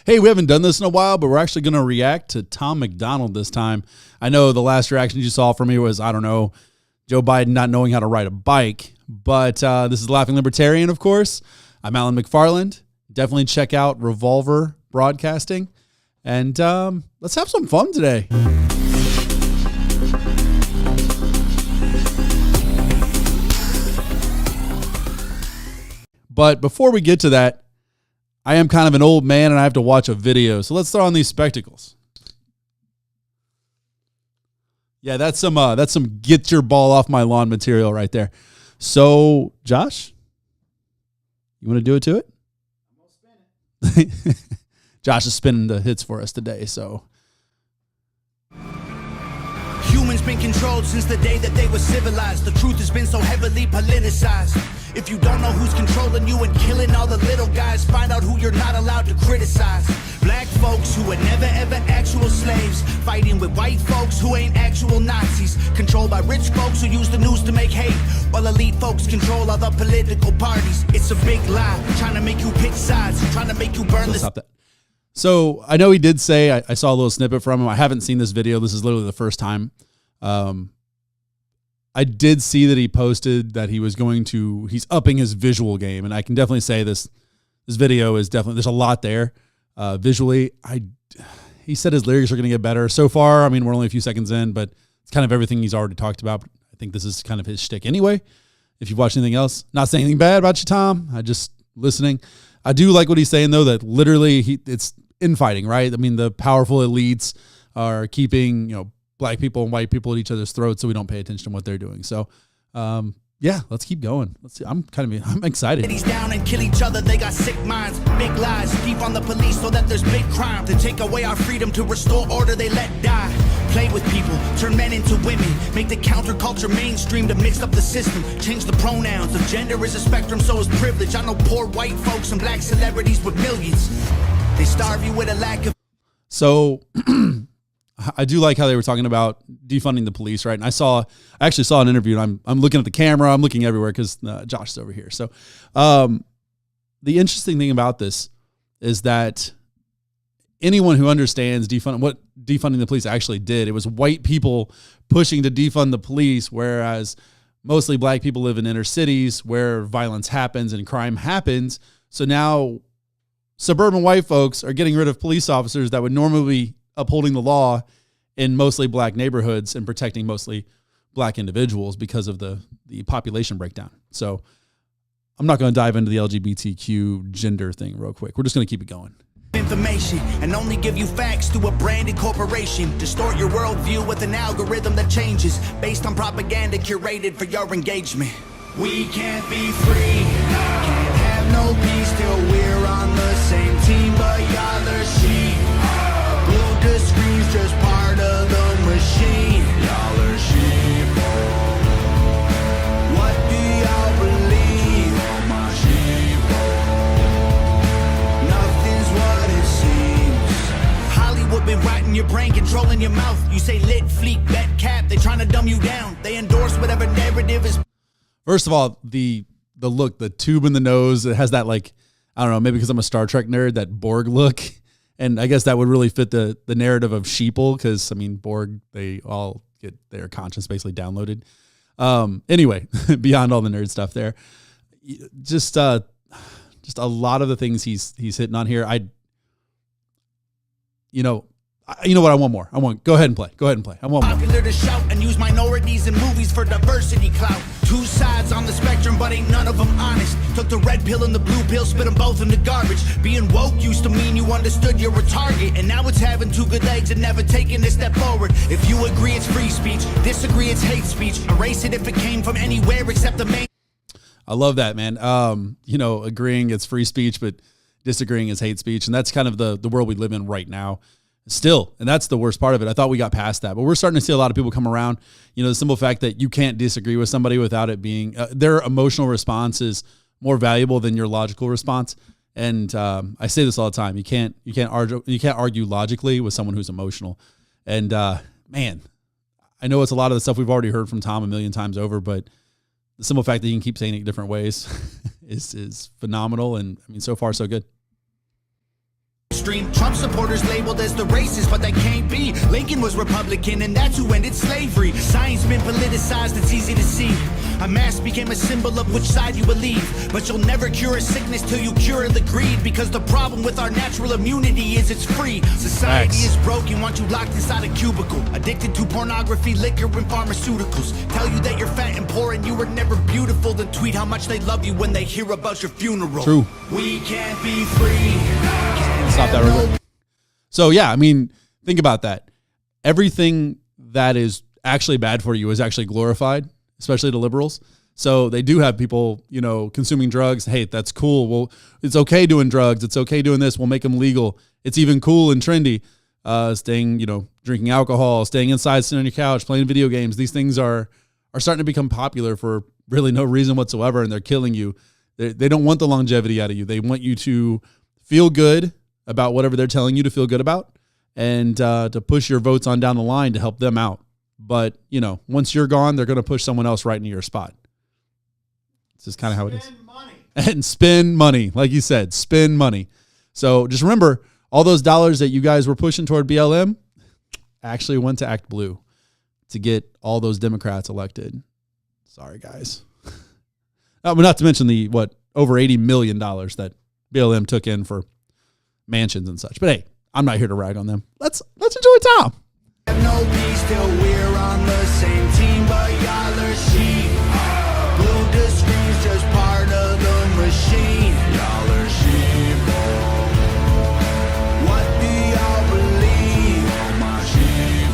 Hey, we haven't done this in a while, but we're actually going to react to Tom MacDonald this time. I know the last reaction you saw from me was, I don't know, Joe Biden not knowing how to ride a bike. But this is Laughing Libertarian, of course. I'm Alan McFarland. Definitely check out Revolver Broadcasting. And let's have some fun today. But before we get to that, I am kind of an old man and I have to watch a video. So let's throw on these spectacles. Yeah, that's some get your ball off my lawn material right there. So, Josh, you want to do it to it? I'm going to spin it. Josh is spinning the hits for us today, so. Humans been controlled since the day that they were civilized. The truth has been so heavily politicized. If you don't know who's controlling you and killing all the little guys, find out who you're not allowed to criticize. Black folks who were never ever actual slaves, fighting with white folks who ain't actual Nazis, controlled by rich folks who use the news to make hate, while elite folks control other political parties. It's a big lie, trying to make you pick sides, trying to make you burn this. Stop that. So I know he did say, I saw a little snippet from him. I haven't seen this video. This is literally the first time. I did see that he posted that he's upping his visual game. And I can definitely say this video is definitely, there's a lot there. Visually, he said his lyrics are going to get better. So far, I mean, we're only a few seconds in, but it's kind of everything he's already talked about. I think this is kind of his shtick anyway. If you've watched anything else, not saying anything bad about you, Tom. I just listening. I do like what he's saying though, that literally it's infighting, right? I mean, the powerful elites are keeping, black people and white people at each other's throats so we don't pay attention to what they're doing. So, yeah, let's keep going. Let's see. I'm excited. He's down and kill each other. They got sick minds, big lies, deep on the police so that there's big crime. To take away our freedom, to restore order, they let die. Play with people, turn men into women, make the counterculture mainstream to mix up the system. Change the pronouns. If gender is a spectrum, so is privilege. I know poor white folks and black celebrities with millions. They starve you with a lack of. So I do like how they were talking about defunding the police, right? And I actually saw an interview, and I'm looking at the camera, I'm looking everywhere because Josh is over here. So the interesting thing about this is that anyone who understands what defunding the police actually did, it was white people pushing to defund the police, whereas mostly black people live in inner cities where violence happens and crime happens. So now suburban white folks are getting rid of police officers that would normally be upholding the law in mostly black neighborhoods and protecting mostly black individuals because of the population breakdown. So I'm not going to dive into the LGBTQ gender thing real quick. We're just going to keep it going. Information and only give you facts through a branded corporation. Distort your worldview with an algorithm that changes based on propaganda curated for your engagement. We can't be free, can't have no peace till we're on the same team, but y'all are sheep. Glued to screens, just part of the machine. Y'all are sheeple. What do y'all believe? My sheeple. Nothing's what it seems. Hollywood been rotting your brain, controlling your mouth. You say lit, fleek, bet, cap. They trying to dumb you down. They endorse whatever narrative is. First of all, the look, the tube in the nose, it has that, like, I don't know, maybe because I'm a Star Trek nerd, that Borg look. And I guess that would really fit the narrative of Sheeple, because, I mean, Borg, they all get their conscience basically downloaded. Anyway, beyond all the nerd stuff there, just a lot of the things he's hitting on here. You know what? I want more. Go ahead and play. I want more. Popular to shout and use minorities in movies for diversity clout. Two sides on the spectrum, but ain't none of them honest. Took the red pill and the blue pill, spit them both in the garbage. Being woke used to mean you understood you're a target, and now it's having two good legs and never taking a step forward. If you agree, it's free speech. Disagree, it's hate speech. Erase it if it came from anywhere except the main. I love that, man. Agreeing it's free speech, but disagreeing is hate speech, and that's kind of the world we live in right now. Still, and that's the worst part of it. I thought we got past that, but we're starting to see a lot of people come around. The simple fact that you can't disagree with somebody without it being their emotional response is more valuable than your logical response. And I say this all the time: you can't argue logically with someone who's emotional. And man, I know it's a lot of the stuff we've already heard from Tom a million times over, but the simple fact that you can keep saying it different ways is phenomenal. And I mean, so far so good. mainstream. Trump supporters labeled as the racist, but that can't be. Lincoln was Republican, and that's who ended slavery. Science been politicized, it's easy to see. A mask became a symbol of which side you believe. But you'll never cure a sickness till you cure the greed. Because the problem with our natural immunity is it's free. Society is broken, want you locked inside a cubicle. Addicted to pornography, liquor, and pharmaceuticals. Tell you that you're fat and poor and you were never beautiful. Then tweet how much they love you when they hear about your funeral. True. We can't be free. Stop that real quick. So yeah, I mean, think about that. Everything that is actually bad for you is actually glorified, especially to liberals. So they do have people, you know, consuming drugs. Hey, that's cool. Well, it's okay doing drugs. It's okay doing this. We'll make them legal. It's even cool and trendy. Staying, you know, drinking alcohol, staying inside, sitting on your couch, playing video games. These things are starting to become popular for really no reason whatsoever, and they're killing you. They don't want the longevity out of you. They want you to feel good about whatever they're telling you to feel good about, and to push your votes on down the line to help them out. But, you know, once you're gone, they're going to push someone else right into your spot. This is kind of how it is. Spend money. And spend money. Like you said, spend money. So just remember, all those dollars that you guys were pushing toward BLM actually went to Act Blue to get all those Democrats elected. Sorry, guys. Not to mention the, over $80 million that BLM took in for mansions and such. But hey, I'm not here to rag on them. Let's enjoy Tom. No peace till we're on the same team, but y'all are sheep. Blue to screens, just part of the machine. Y'all are sheep. What do y'all believe? Oh, my sheep.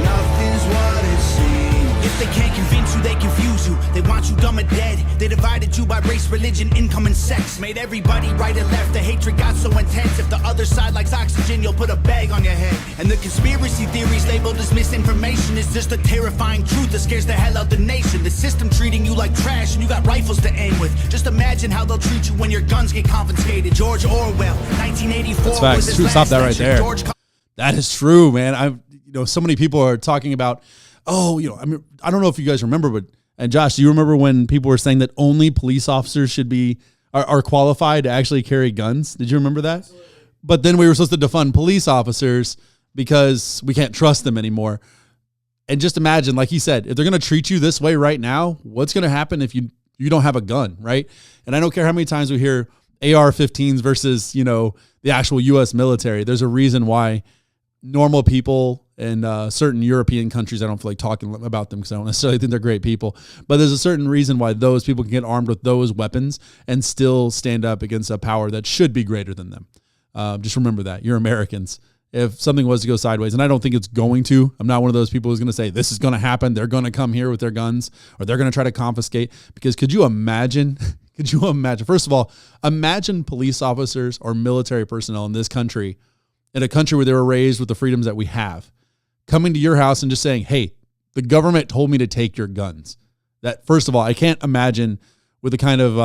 Nothing's what it seems. If they can't convince you, they confuse you. They want you dumb and dead. They divided you by race, religion, income, and sex. Made everybody right and left. The hatred got so intense. If the other side likes oxygen, you'll put a bag on your head. And the conspiracy theories labeled as misinformation is just a terrifying truth that scares the hell out the nation. The system treating you like trash and you got rifles to aim with. Just imagine how they'll treat you when your guns get confiscated. George Orwell, 1984. That's facts. Was his True. Stop last that right lecture. there. That is true, man. So many people are talking about, I mean, I don't know if you guys remember, but, and Josh, do you remember when people were saying that only police officers should be, are qualified to actually carry guns? Did you remember that? Absolutely. But then we were supposed to defund police officers because we can't trust them anymore. And just imagine, like he said, if they're going to treat you this way right now, what's going to happen if you don't have a gun, right? And I don't care how many times we hear AR-15s versus, you know, the actual U.S. military. There's a reason why normal people in certain European countries, I don't feel like talking about them because I don't necessarily think they're great people, but there's a certain reason why those people can get armed with those weapons and still stand up against a power that should be greater than them. Just remember that. You're Americans. If something was to go sideways, and I don't think it's going to, I'm not one of those people who's going to say, this is going to happen. They're going to come here with their guns, or they're going to try to confiscate. Because could you imagine, first of all, imagine police officers or military personnel in this country, in a country where they were raised with the freedoms that we have, coming to your house and just saying, hey, the government told me to take your guns. That, first of all, I can't imagine with the kind of,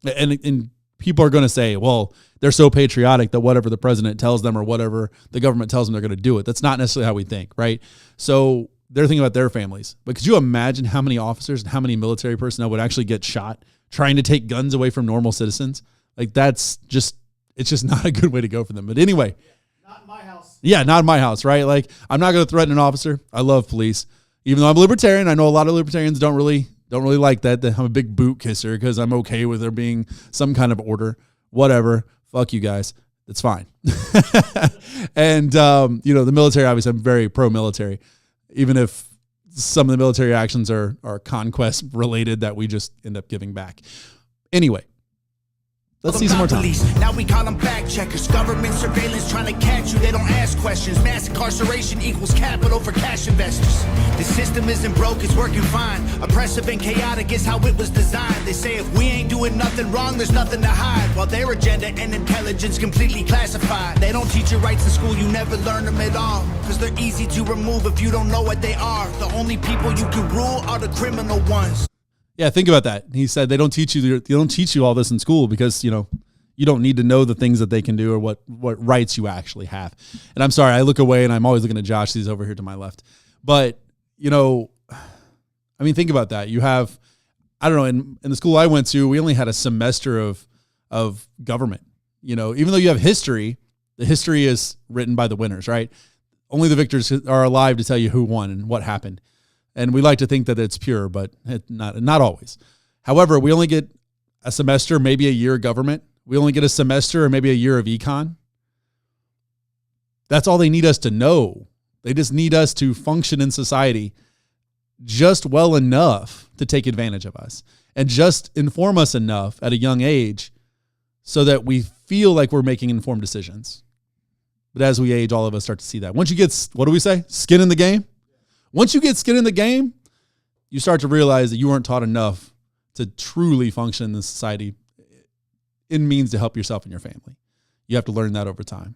and people are going to say, well, they're so patriotic that whatever the president tells them or whatever the government tells them, they're going to do it. That's not necessarily how we think, right? So they're thinking about their families. But could you imagine how many officers and how many military personnel would actually get shot trying to take guns away from normal citizens? Like, it's just not a good way to go for them. But anyway. Not in my house. Yeah, not in my house, right? Like, I'm not going to threaten an officer. I love police. Even though I'm a libertarian, I know a lot of libertarians don't really like that. I'm a big boot kisser because I'm okay with there being some kind of order. Whatever. Fuck you guys. It's fine. And, the military, obviously, I'm very pro-military, even if some of the military actions are conquest related that we just end up giving back. Anyway. Let's see some more time. Now we call them fact checkers. Government surveillance trying to catch you. They don't ask questions. Mass incarceration equals capital for cash investors. The system isn't broke, it's working fine. Oppressive and chaotic is how it was designed. They say if we ain't doing nothing wrong, there's nothing to hide. While their agenda and intelligence completely classified. They don't teach you rights in school, you never learn them at all. Cause they're easy to remove if you don't know what they are. The only people you can rule are the criminal ones. Yeah, think about that. He said they don't teach you all this in school because, you don't need to know the things that they can do or what rights you actually have. And I'm sorry, I look away and I'm always looking at Josh. He's over here to my left. But, think about that. You have, I don't know, in the school I went to, we only had a semester of government. Even though you have history, the history is written by the winners, right? Only the victors are alive to tell you who won and what happened. And we like to think that it's pure, but not always. However, we only get a semester, maybe a year of government. We only get a semester or maybe a year of econ. That's all they need us to know. They just need us to function in society just well enough to take advantage of us and just inform us enough at a young age so that we feel like we're making informed decisions. But as we age, all of us start to see that. Once you get, what do we say? Skin in the game? Once you get skin in the game, you start to realize that you weren't taught enough to truly function in this society in means to help yourself and your family. You have to learn that over time.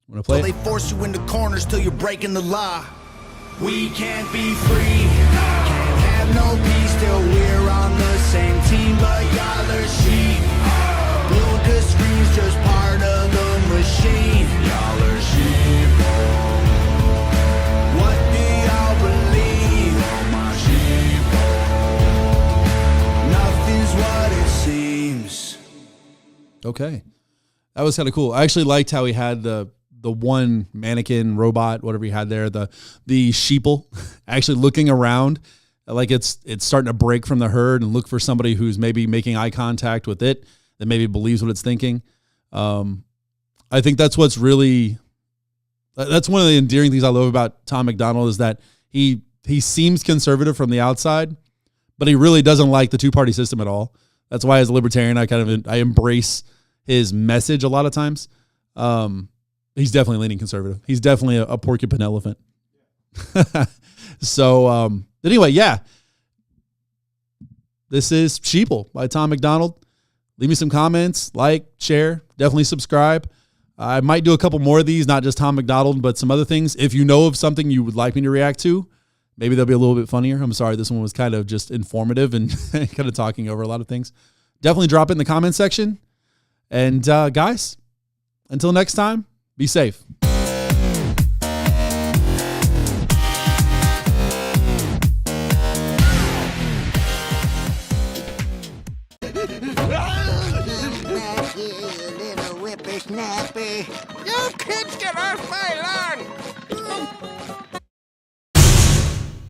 Want to play They force you into corners till you're breaking the law. We can't be free, can't have no peace till we're on the same team, but y'all are sheep. Blue to screens just part of the machine. Y'all are sheeple. What do y'all believe? Oh my sheeple. Nothing's what it seems. Okay. That was kind of cool. I actually liked how he had the one mannequin robot, whatever he had there, the sheeple, actually looking around like it's starting to break from the herd and look for somebody who's maybe making eye contact with it, that maybe believes what it's thinking. I think that's what's really, that's one of the endearing things I love about Tom MacDonald is that he seems conservative from the outside, but he really doesn't like the two-party system at all. That's why as a libertarian, I embrace his message a lot of times. He's definitely leaning conservative. He's definitely a porcupine elephant. So, anyway, yeah. This is Sheeple by Tom MacDonald. Leave me some comments, like, share, definitely subscribe. I might do a couple more of these, not just Tom MacDonald, but some other things. If you know of something you would like me to react to, maybe they'll be a little bit funnier. I'm sorry, this one was kind of just informative and kind of talking over a lot of things. Definitely drop it in the comment section. And guys, until next time, be safe. You kids get off my lawn!